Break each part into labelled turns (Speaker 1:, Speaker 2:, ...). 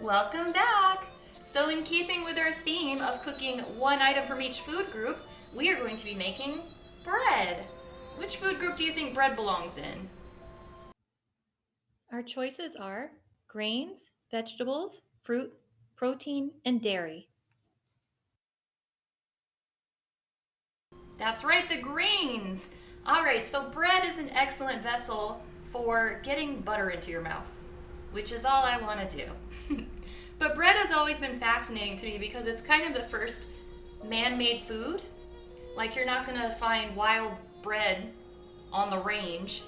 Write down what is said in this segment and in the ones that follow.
Speaker 1: Welcome back! So in keeping with our theme of cooking one item from each food group, we are going to be making bread. Which food group do you think bread belongs in?
Speaker 2: Our choices are grains, vegetables, fruit, protein, and dairy.
Speaker 1: That's right, the grains! Alright, so bread is an excellent vessel for getting butter into your mouth, which is all I want to do. But bread has always been fascinating to me because it's kind of the first man-made food. Like, you're not going to find wild bread on the range.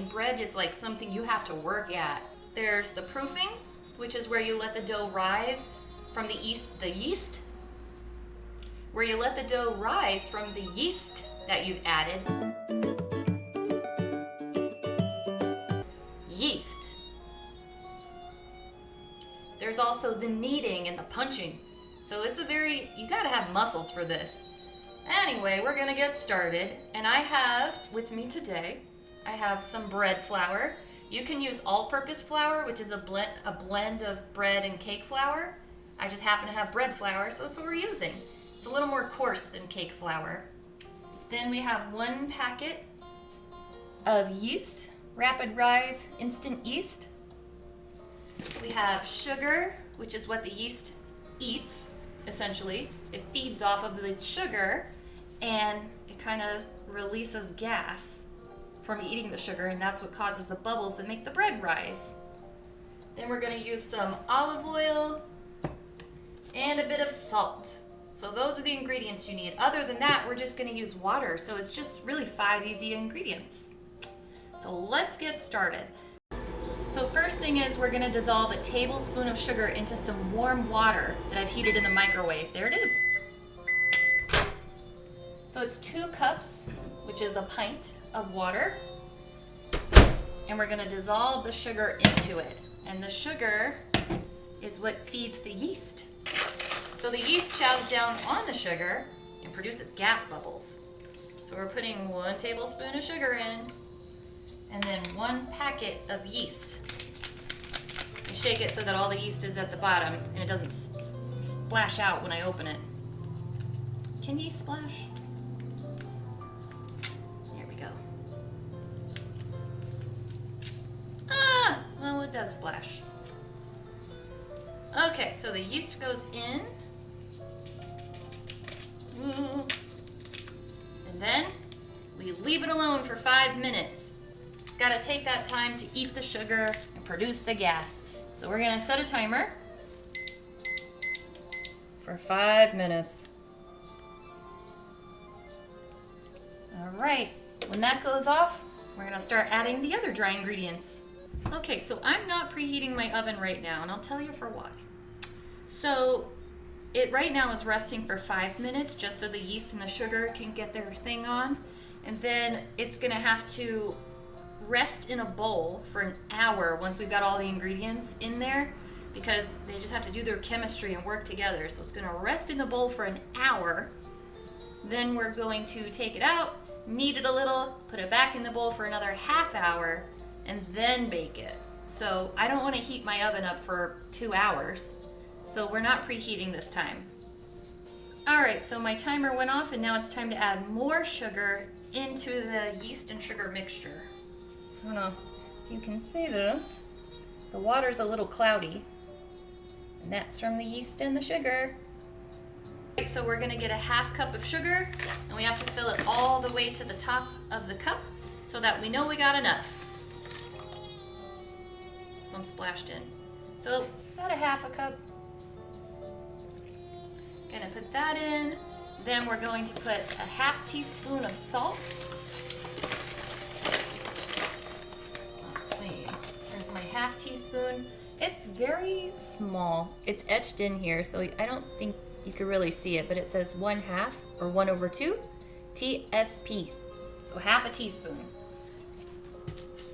Speaker 1: Bread is like something you have to work at. There's the proofing, which is where you let the dough rise from the yeast, where you let the dough rise from the yeast that you've added. Yeast. There's also the kneading and the punching. So it's you gotta have muscles for this. Anyway, we're gonna get started. And I have with me today, I have some bread flour. You can use all-purpose flour, which is a blend of bread and cake flour. I just happen to have bread flour, so that's what we're using. It's a little more coarse than cake flour. Then we have 1 packet of yeast, rapid rise instant yeast. We have sugar, which is what the yeast eats, essentially. It feeds off of the sugar, and it kind of releases gas from eating the sugar, and that's what causes the bubbles that make the bread rise. Then we're going to use some olive oil and a bit of salt. So those are the ingredients you need. Other than that, we're just going to use water, so it's just really 5 easy ingredients. So let's get started. So first thing is we're going to dissolve a tablespoon of sugar into some warm water that I've heated in the microwave. There it is. So it's 2 cups, which is a pint of water. And we're going to dissolve the sugar into it. And the sugar is what feeds the yeast. So the yeast chows down on the sugar and produces gas bubbles. So we're putting 1 tablespoon of sugar in, and then 1 packet of yeast. You shake it so that all the yeast is at the bottom and it doesn't splash out when I open it. Can yeast splash? There we go. Well, it does splash. Okay, so the yeast goes in. And then we leave it alone for 5 minutes. It's got to take that time to eat the sugar and produce the gas. So we're going to set a timer for 5 minutes. All right, when that goes off, we're going to start adding the other dry ingredients. Okay, so I'm not preheating my oven right now, and I'll tell you for why. So it right now is resting for 5 minutes just so the yeast and the sugar can get their thing on. And then it's going to have to rest in a bowl for an hour once we've got all the ingredients in there, because they just have to do their chemistry and work together. So it's going to rest in the bowl for an hour. Then we're going to take it out, knead it a little, put it back in the bowl for another ½ hour, and then bake it. So I don't want to heat my oven up for 2 hours. So we're not preheating this time. Alright, so my timer went off, and now it's time to add more sugar into the yeast and sugar mixture. I don't know if you can see this. The water's a little cloudy, and that's from the yeast and the sugar. Right, so we're going to get a ½ cup of sugar, and we have to fill it all the way to the top of the cup so that we know we got enough. Some splashed in. So about a ½ cup. Gonna put that in. Then we're going to put a ½ teaspoon of salt. Let's see. There's my ½ teaspoon. It's very small. It's etched in here, so I don't think you can really see it, but it says 1/2 or 1/2 TSP. So ½ teaspoon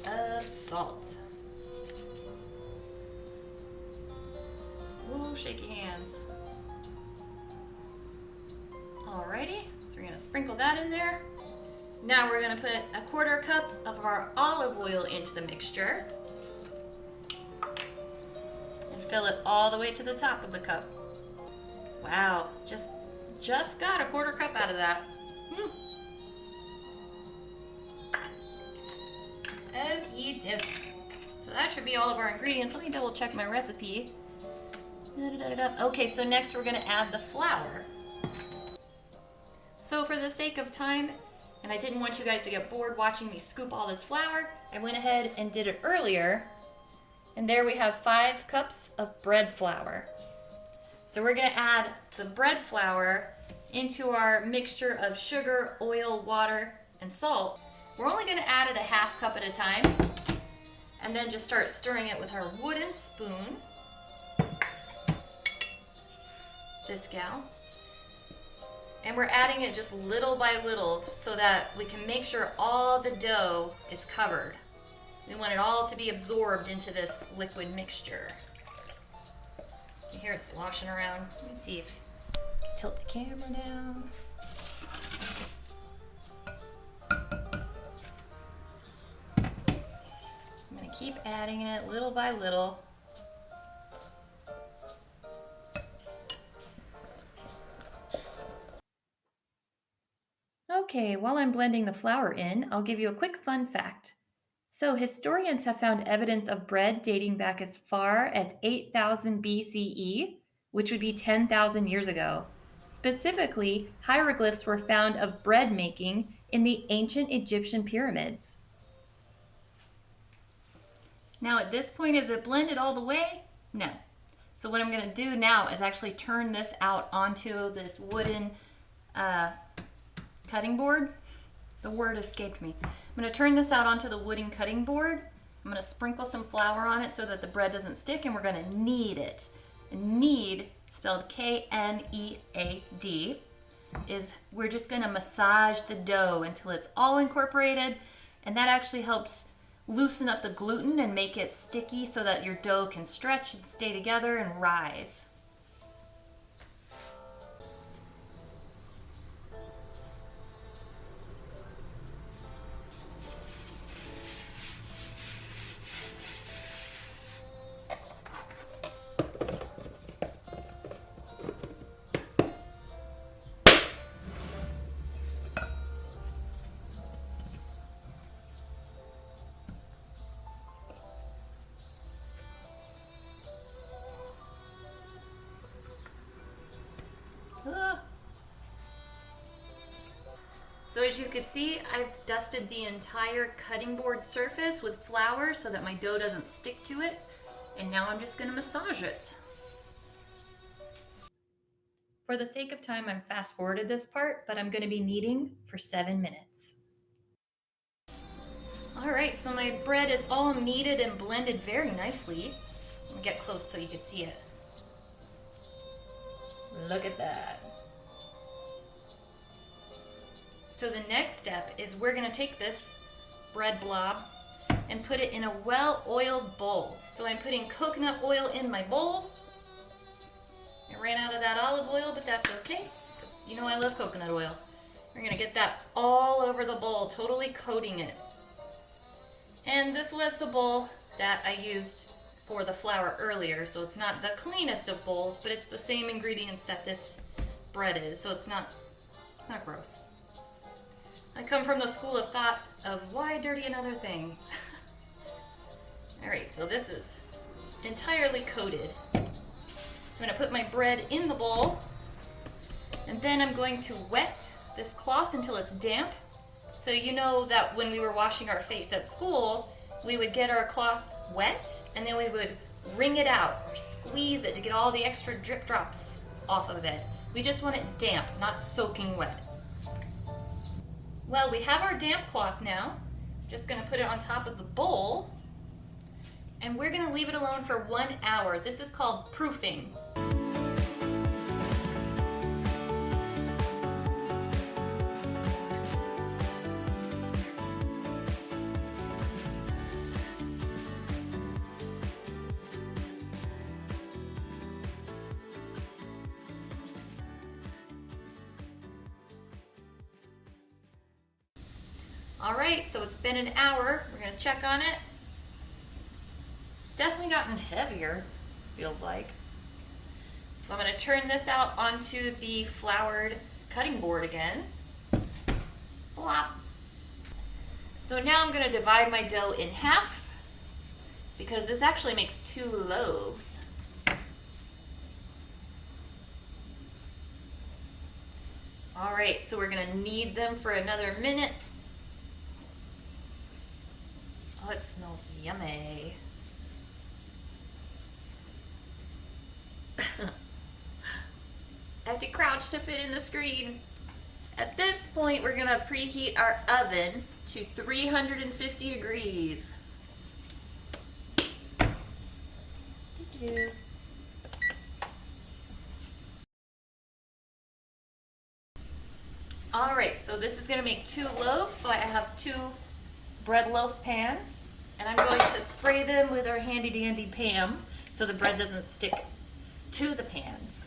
Speaker 1: of salt. Ooh, shaky hands. Alrighty, so we're going to sprinkle that in there. Now we're going to put a 1/4 cup of our olive oil into the mixture. fill it all the way to the top of the cup. Wow, just got a quarter cup out of that. Okie dokie. So that should be all of our ingredients. Let me double check my recipe. Okay, so next we're gonna add the flour. So for the sake of time, and I didn't want you guys to get bored watching me scoop all this flour, I went ahead and did it earlier. And there we have 5 cups of bread flour. So we're gonna add the bread flour into our mixture of sugar, oil, water, and salt. We're only gonna add it a half cup at a time, and then just start stirring it with our wooden spoon. This gal. And we're adding it just little by little so that we can make sure all the dough is covered. We want it all to be absorbed into this liquid mixture. You hear it sloshing around. Let me see if I can tilt the camera down. So I'm gonna keep adding it little by little. Okay, while I'm blending the flour in, I'll give you a quick fun fact. So historians have found evidence of bread dating back as far as 8000 BCE, which would be 10,000 years ago. Specifically, hieroglyphs were found of bread making in the ancient Egyptian pyramids. Now at this point, is it blended all the way? No. So what I'm going to do now is actually turn this out onto this wooden cutting board. The word escaped me. I'm going to turn this out onto the wooden cutting board. I'm going to sprinkle some flour on it so that the bread doesn't stick, and we're going to knead it. And knead, spelled K-N-E-A-D, is we're just going to massage the dough until it's all incorporated, and that actually helps loosen up the gluten and make it sticky so that your dough can stretch and stay together and rise. So as you can see, I've dusted the entire cutting board surface with flour so that my dough doesn't stick to it. And now I'm just gonna massage it. For the sake of time, I'm fast forwarded this part, but I'm gonna be kneading for 7 minutes. All right, so my bread is all kneaded and blended very nicely. Let me get close so you can see it. Look at that. So the next step is we're gonna take this bread blob and put it in a well-oiled bowl. So I'm putting coconut oil in my bowl. I ran out of that olive oil, but that's okay, because you know I love coconut oil. We're gonna get that all over the bowl, totally coating it. And this was the bowl that I used for the flour earlier, so it's not the cleanest of bowls, but it's the same ingredients that this bread is, so it's not gross. I come from the school of thought of why dirty another thing? All right, so this is entirely coated. So I'm gonna put my bread in the bowl, and then I'm going to wet this cloth until it's damp. So you know that when we were washing our face at school, we would get our cloth wet, and then we would wring it out or squeeze it to get all the extra drip drops off of it. We just want it damp, not soaking wet. Well, we have our damp cloth now. Just gonna put it on top of the bowl, and we're gonna leave it alone for 1 hour. This is called proofing. All right, so it's been an hour. We're gonna check on it. It's definitely gotten heavier. feels like. So I'm going to turn this out onto the floured cutting board again. Blop. So now I'm going to divide my dough in half because this actually makes 2 loaves. All right, so we're going to knead them for another minute. Oh, it smells yummy. I have to crouch to fit in the screen. At this point, we're gonna preheat our oven to 350 degrees. All right, so this is gonna make 2 loaves. So I have 2 bread loaf pans, and I'm going to spray them with our handy dandy Pam so the bread doesn't stick to the pans.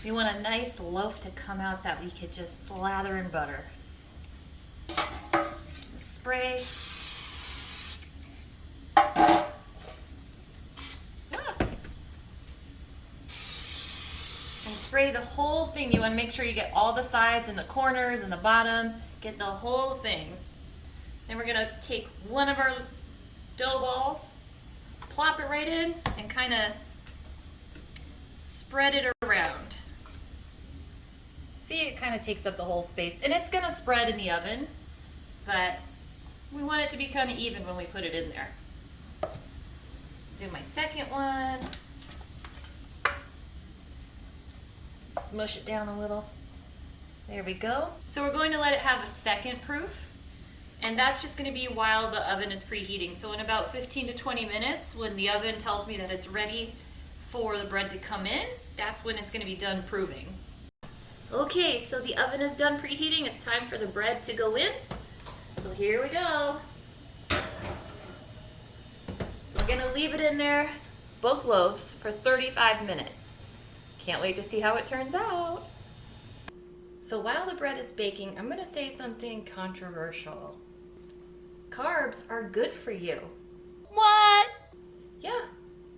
Speaker 1: We want a nice loaf to come out that we could just slather in butter. Spray. And spray the whole thing. You want to make sure you get all the sides and the corners and the bottom. Get the whole thing. Then we're going to take one of our dough balls, plop it right in, and kind of spread it around. See, it kind of takes up the whole space, and it's going to spread in the oven, but we want it to be kind of even when we put it in there. Do my second one. Smush it down a little. There we go. So we're going to let it have a second proof, and that's just going to be while the oven is preheating. So in about 15 to 20 minutes, when the oven tells me that it's ready for the bread to come in, that's when it's going to be done proving. Okay, so the oven is done preheating. It's time for the bread to go in. So here we go. We're going to leave it in there, both loaves, for 35 minutes. Can't wait to see how it turns out. So while the bread is baking, I'm going to say something controversial. Carbs are good for you.
Speaker 2: What?
Speaker 1: Yeah.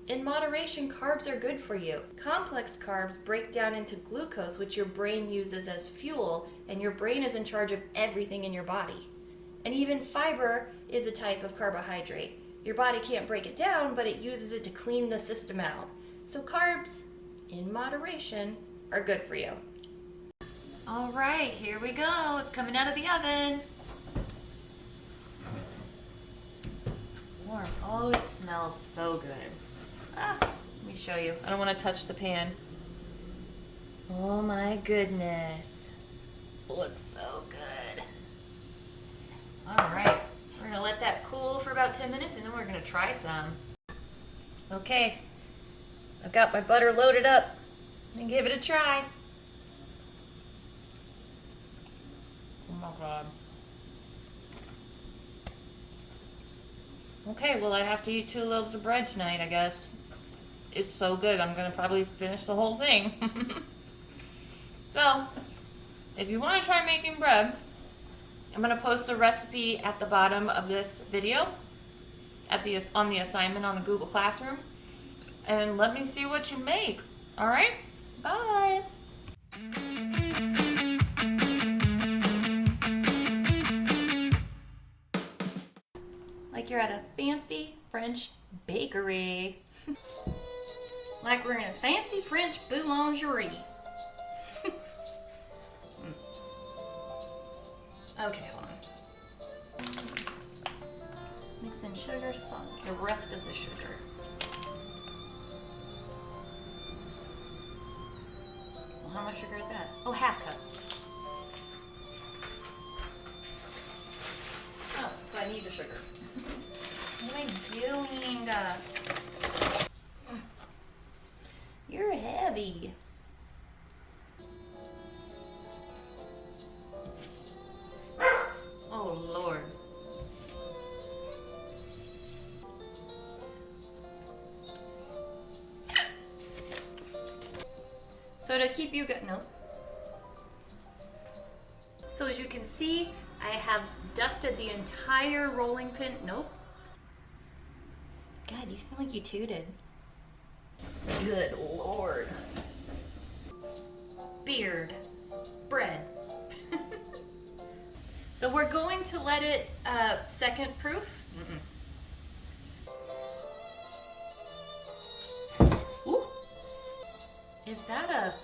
Speaker 1: In moderation, carbs are good for you. Complex carbs break down into glucose, which your brain uses as fuel, and your brain is in charge of everything in your body. And even fiber is a type of carbohydrate. Your body can't break it down, but it uses it to clean the system out. So carbs, in moderation, are good for you. All right, here we go. It's coming out of the oven. It's warm. Oh, it smells so good. Let me show you. I don't want to touch the pan. Oh my goodness. Looks so good. All right. We're going to let that cool for about 10 minutes and then we're going to try some. Okay. I've got my butter loaded up. And give it a try. Oh my God. Okay, well I have to eat 2 loaves of bread tonight, I guess. It's so good, I'm gonna probably finish the whole thing. So, if you want to try making bread, I'm gonna post a recipe at the bottom of this video, on the assignment on the Google Classroom, and let me see what you make. All right, bye. Like you're at a fancy French bakery. Like we're in a fancy French boulangerie. Okay, hold on. Mix in sugar, salt, the rest of the sugar. Well, how much sugar is that? Oh, half cup. Oh, so I need the sugar. What am I doing? You're heavy. Oh, Lord. So to keep you no. So as you can see, I have dusted the entire rolling pin. Nope. God, you sound like you tooted. Good Lord. Beard. Bread. So we're going to let it second proof. Ooh. Is that a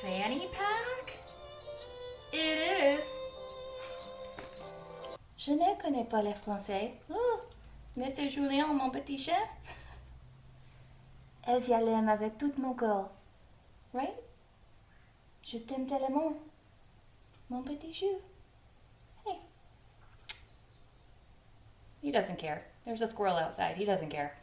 Speaker 1: fanny pack? It is. Je ne connais pas le français. Oh, Monsieur Julien, mon petit chien. Et je l'aime avec tout mon corps. Right? Je t'aime tellement. Mon petit chou. Hey. He doesn't care. There's a squirrel outside. He doesn't care.